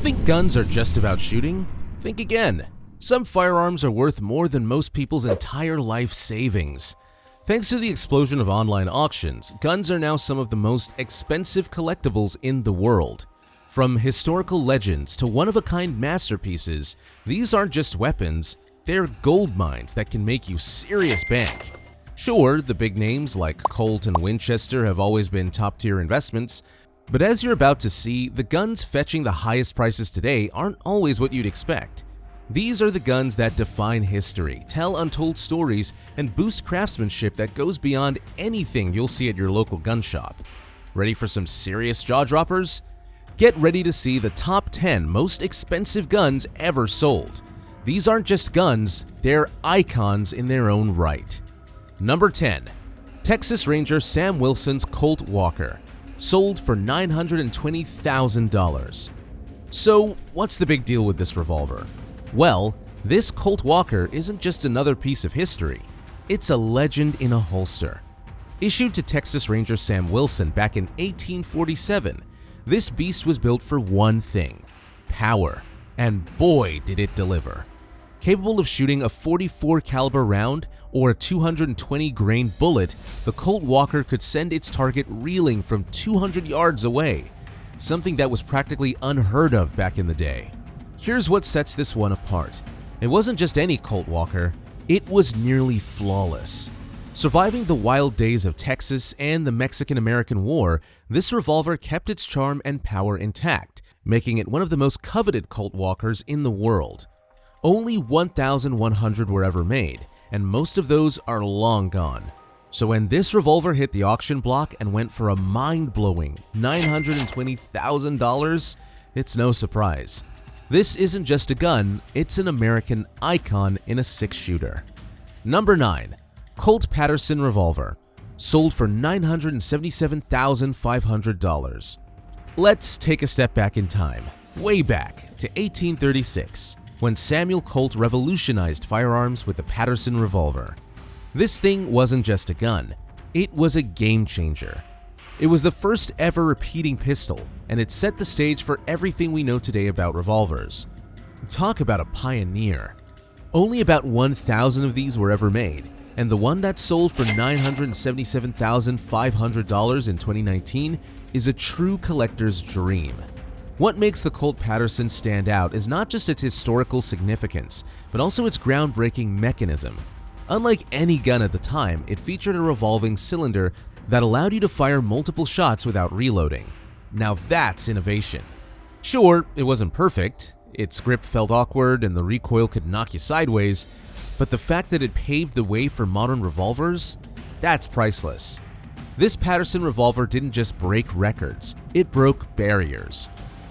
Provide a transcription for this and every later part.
Think guns are just about shooting? Think again. Some firearms are worth more than most people's entire life savings. Thanks to the explosion of online auctions, guns are now some of the most expensive collectibles in the world. From historical legends to one-of-a-kind masterpieces, these aren't just weapons, they're gold mines that can make you serious bank. Sure, the big names like Colt and Winchester have always been top-tier investments, but as you're about to see, the guns fetching the highest prices today aren't always what you'd expect. These are the guns that define history, tell untold stories, and boost craftsmanship that goes beyond anything you'll see at your local gun shop. Ready for some serious jaw-droppers? Get ready to see the top 10 most expensive guns ever sold. These aren't just guns, they're icons in their own right. Number 10. Texas Ranger Sam Wilson's Colt Walker, sold for $920,000. So, what's the big deal with this revolver? Well, this Colt Walker isn't just another piece of history, it's a legend in a holster. Issued to Texas Ranger Sam Wilson back in 1847, this beast was built for one thing: power, and boy did it deliver. Capable of shooting a .44 caliber round or a 220 grain bullet, the Colt Walker could send its target reeling from 200 yards away, something that was practically unheard of back in the day. Here's what sets this one apart. It wasn't just any Colt Walker, it was nearly flawless. Surviving the wild days of Texas and the Mexican-American War, this revolver kept its charm and power intact, making it one of the most coveted Colt Walkers in the world. Only 1,100 were ever made, and most of those are long gone. So when this revolver hit the auction block and went for a mind-blowing $920,000, it's no surprise. This isn't just a gun, it's an American icon in a six-shooter. Number 9. Colt Patterson Revolver, sold for $977,500. Let's take a step back in time, way back to 1836, when Samuel Colt revolutionized firearms with the Patterson Revolver. This thing wasn't just a gun, it was a game changer. It was the first ever repeating pistol, and it set the stage for everything we know today about revolvers. Talk about a pioneer. Only about 1,000 of these were ever made, and the one that sold for $977,500 in 2019 is a true collector's dream. What makes the Colt Patterson stand out is not just its historical significance, but also its groundbreaking mechanism. Unlike any gun at the time, it featured a revolving cylinder that allowed you to fire multiple shots without reloading. Now that's innovation. Sure, it wasn't perfect, its grip felt awkward and the recoil could knock you sideways, but the fact that it paved the way for modern revolvers, that's priceless. This Patterson revolver didn't just break records, it broke barriers.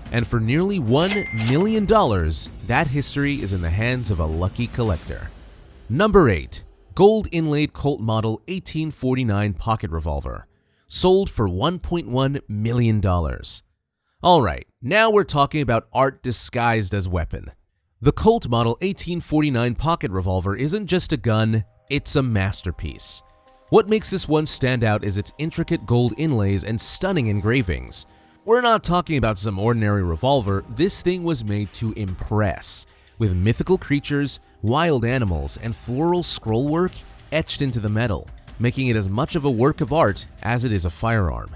And for nearly $1 million, that history is in the hands of a lucky collector. Number 8. Gold Inlaid Colt Model 1849 Pocket Revolver, sold for $1.1 million. Alright, now we're talking about art disguised as weapon. The Colt Model 1849 Pocket Revolver isn't just a gun, it's a masterpiece. What makes this one stand out is its intricate gold inlays and stunning engravings. We're not talking about some ordinary revolver, this thing was made to impress, with mythical creatures, wild animals, and floral scrollwork etched into the metal, making it as much of a work of art as it is a firearm.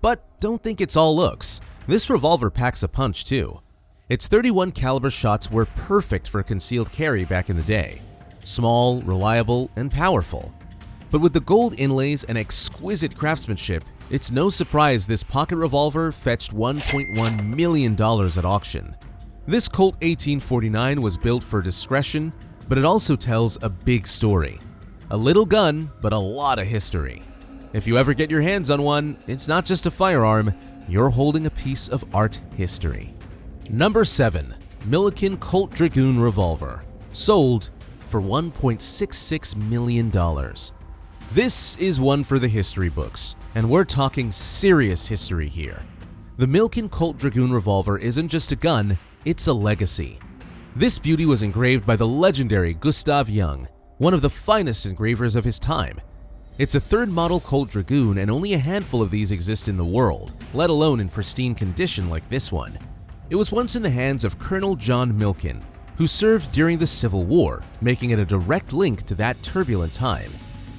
But don't think it's all looks. This revolver packs a punch too. Its .31 caliber shots were perfect for concealed carry back in the day. Small, reliable, and powerful. But with the gold inlays and exquisite craftsmanship, it's no surprise this pocket revolver fetched $1.1 million at auction. This Colt 1849 was built for discretion, but it also tells a big story. A little gun, but a lot of history. If you ever get your hands on one, it's not just a firearm, you're holding a piece of art history. Number 7. Milliken Colt Dragoon Revolver, sold for $1.66 million. This is one for the history books, and we're talking serious history here. The Milliken Colt Dragoon Revolver isn't just a gun, it's a legacy. This beauty was engraved by the legendary Gustav Jung, one of the finest engravers of his time. It's a third model Colt Dragoon, and only a handful of these exist in the world, let alone in pristine condition like this one. It was once in the hands of Colonel John Milken, who served during the Civil War, making it a direct link to that turbulent time.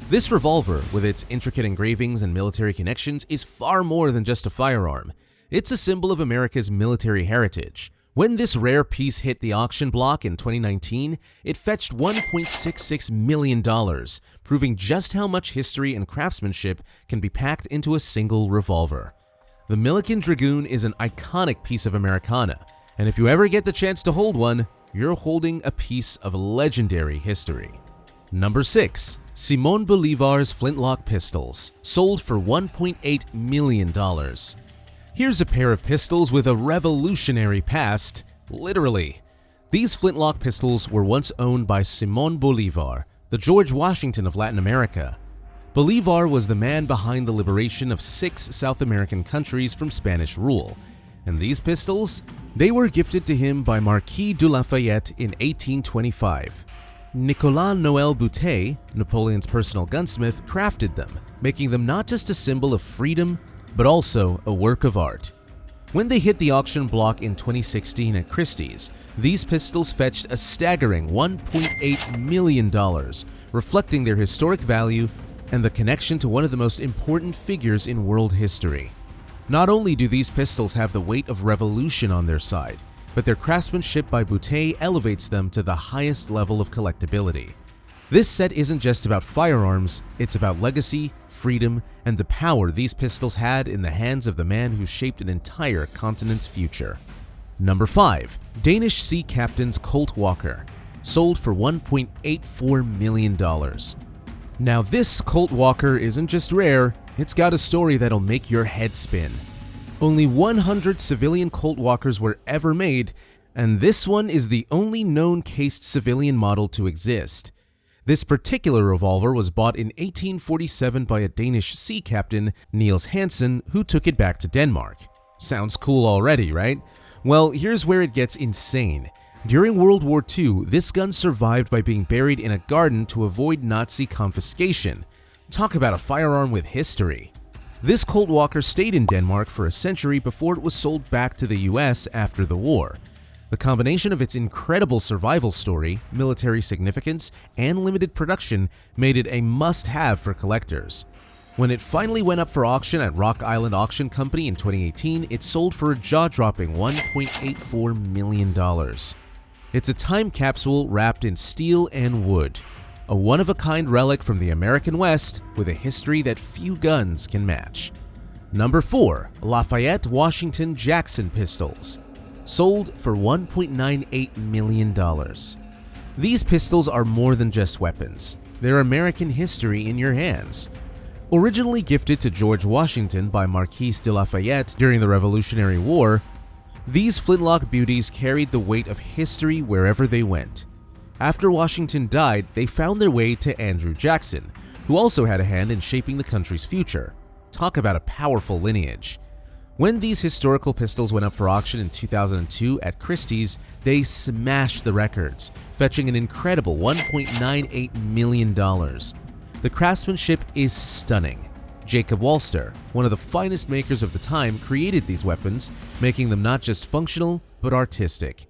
This revolver, with its intricate engravings and military connections, is far more than just a firearm. It's a symbol of America's military heritage. When this rare piece hit the auction block in 2019, it fetched $1.66 million, proving just how much history and craftsmanship can be packed into a single revolver. The Milliken Dragoon is an iconic piece of Americana, and if you ever get the chance to hold one, you're holding a piece of legendary history. Number 6. Simón Bolívar's flintlock pistols, sold for $1.8 million. Here's a pair of pistols with a revolutionary past, literally. These flintlock pistols were once owned by Simón Bolívar, the George Washington of Latin America. Bolívar was the man behind the liberation of 6 South American countries from Spanish rule, and these pistols? They were gifted to him by Marquis de Lafayette in 1825. Nicolas Noël Boutet, Napoleon's personal gunsmith, crafted them, making them not just a symbol of freedom, but also a work of art. When they hit the auction block in 2016 at Christie's, these pistols fetched a staggering $1.8 million, reflecting their historic value and the connection to one of the most important figures in world history. Not only do these pistols have the weight of revolution on their side, but their craftsmanship by Boutet elevates them to the highest level of collectability. This set isn't just about firearms, it's about legacy, freedom, and the power these pistols had in the hands of the man who shaped an entire continent's future. Number 5. Danish Sea Captain's Colt Walker, sold for $1.84 million. Now this Colt Walker isn't just rare, it's got a story that'll make your head spin. Only 100 civilian Colt Walkers were ever made, and this one is the only known cased civilian model to exist. This particular revolver was bought in 1847 by a Danish sea captain, Niels Hansen, who took it back to Denmark. Sounds cool already, right? Well, here's where it gets insane. During World War II, this gun survived by being buried in a garden to avoid Nazi confiscation. Talk about a firearm with history. This Colt Walker stayed in Denmark for a century before it was sold back to the US after the war. The combination of its incredible survival story, military significance, and limited production made it a must-have for collectors. When it finally went up for auction at Rock Island Auction Company in 2018, it sold for a jaw-dropping $1.84 million. It's a time capsule wrapped in steel and wood, a one-of-a-kind relic from the American West with a history that few guns can match. Number 4. Lafayette Washington Jackson Pistols, sold for $1.98 million. These pistols are more than just weapons. They're American history in your hands. Originally gifted to George Washington by Marquis de Lafayette during the Revolutionary War, these flintlock beauties carried the weight of history wherever they went. After Washington died, they found their way to Andrew Jackson, who also had a hand in shaping the country's future. Talk about a powerful lineage. When these historical pistols went up for auction in 2002 at Christie's, they smashed the records, fetching an incredible $1.98 million. The craftsmanship is stunning. Jacob Walster, one of the finest makers of the time, created these weapons, making them not just functional, but artistic.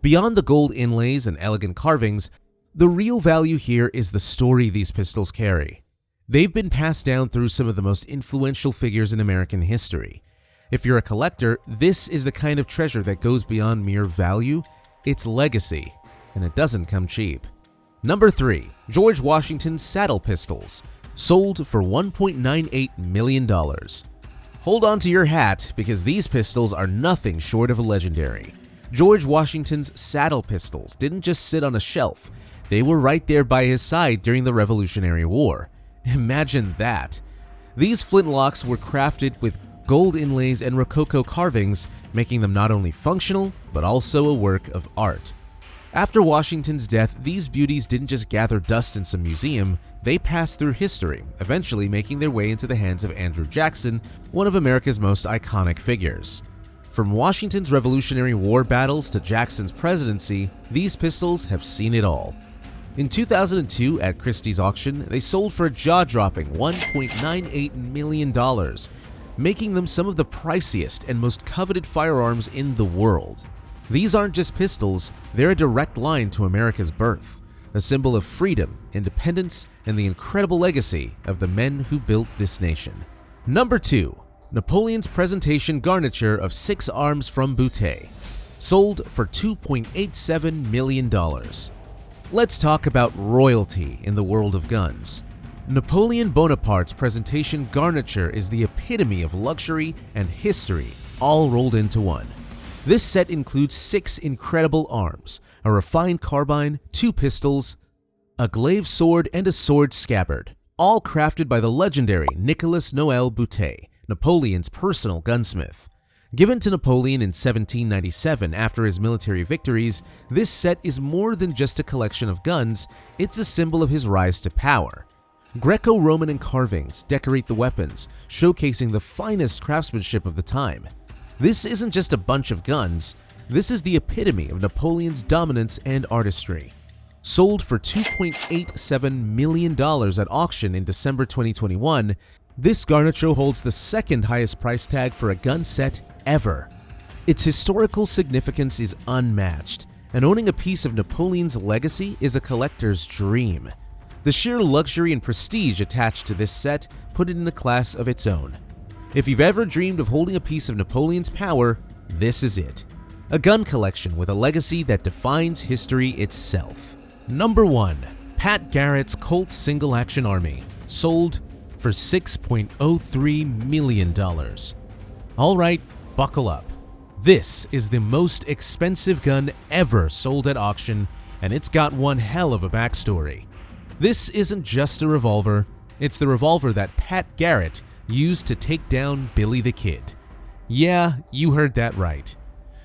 Beyond the gold inlays and elegant carvings, the real value here is the story these pistols carry. They've been passed down through some of the most influential figures in American history. If you're a collector, this is the kind of treasure that goes beyond mere value. It's legacy, and it doesn't come cheap. Number 3. George Washington's Saddle Pistols, sold for $1.98 million. Hold on to your hat, because these pistols are nothing short of legendary. George Washington's saddle pistols didn't just sit on a shelf, they were right there by his side during the Revolutionary War. Imagine that! These flintlocks were crafted with gold inlays and rococo carvings, making them not only functional, but also a work of art. After Washington's death, these beauties didn't just gather dust in some museum, they passed through history, eventually making their way into the hands of Andrew Jackson, one of America's most iconic figures. From Washington's Revolutionary War battles to Jackson's presidency, these pistols have seen it all. In 2002, at Christie's auction, they sold for a jaw-dropping $1.98 million. making them some of the priciest and most coveted firearms in the world. These aren't just pistols, they're a direct line to America's birth, a symbol of freedom, independence, and the incredible legacy of the men who built this nation. Number 2. Napoleon's presentation garniture of 6 arms from Boutet, sold for $2.87 million. Let's talk about royalty in the world of guns. Napoleon Bonaparte's presentation garniture is the epitome of luxury and history all rolled into one. This set includes 6 incredible arms, a refined carbine, 2 pistols, a glaive sword, and a sword scabbard, all crafted by the legendary Nicolas Noël Boutet, Napoleon's personal gunsmith. Given to Napoleon in 1797 after his military victories, this set is more than just a collection of guns, it's a symbol of his rise to power. Greco-Roman carvings decorate the weapons, showcasing the finest craftsmanship of the time. This isn't just a bunch of guns, this is the epitome of Napoleon's dominance and artistry. Sold for $2.87 million at auction in December 2021, this garniture holds the second highest price tag for a gun set ever. Its historical significance is unmatched, and owning a piece of Napoleon's legacy is a collector's dream. The sheer luxury and prestige attached to this set put it in a class of its own. If you've ever dreamed of holding a piece of Napoleon's power, this is it. A gun collection with a legacy that defines history itself. Number 1. Pat Garrett's Colt Single Action Army, sold for $6.03 million. Alright, buckle up. This is the most expensive gun ever sold at auction, and it's got one hell of a backstory. This isn't just a revolver, it's the revolver that Pat Garrett used to take down Billy the Kid. Yeah, you heard that right.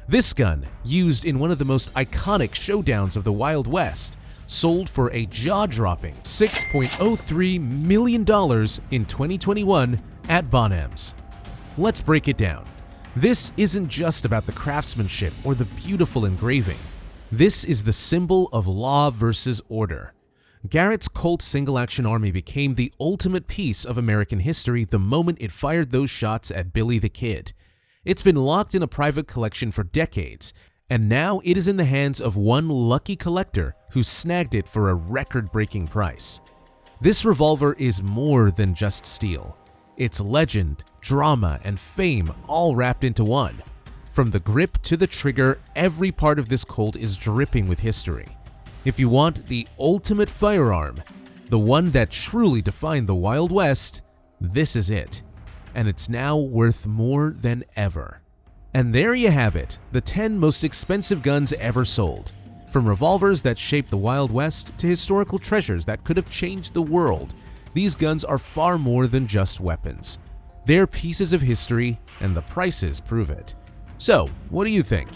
This gun, used in one of the most iconic showdowns of the Wild West, sold for a jaw-dropping $6.03 million in 2021 at Bonhams. Let's break it down. This isn't just about the craftsmanship or the beautiful engraving. This is the symbol of law versus order. Garrett's Colt Single Action Army became the ultimate piece of American history the moment it fired those shots at Billy the Kid. It's been locked in a private collection for decades, and now it is in the hands of one lucky collector who snagged it for a record-breaking price. This revolver is more than just steel. It's legend, drama, and fame all wrapped into one. From the grip to the trigger, every part of this Colt is dripping with history. If you want the ultimate firearm, the one that truly defined the Wild West, this is it. And it's now worth more than ever. And there you have it, the 10 most expensive guns ever sold. From revolvers that shaped the Wild West to historical treasures that could have changed the world, these guns are far more than just weapons. They're pieces of history, and the prices prove it. So, what do you think?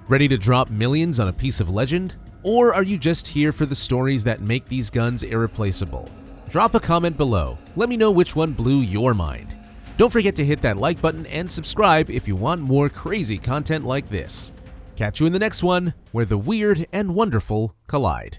Ready to drop millions on a piece of legend? Or are you just here for the stories that make these guns irreplaceable? Drop a comment below. Let me know which one blew your mind. Don't forget to hit that like button and subscribe if you want more crazy content like this. Catch you in the next one, where the weird and wonderful collide.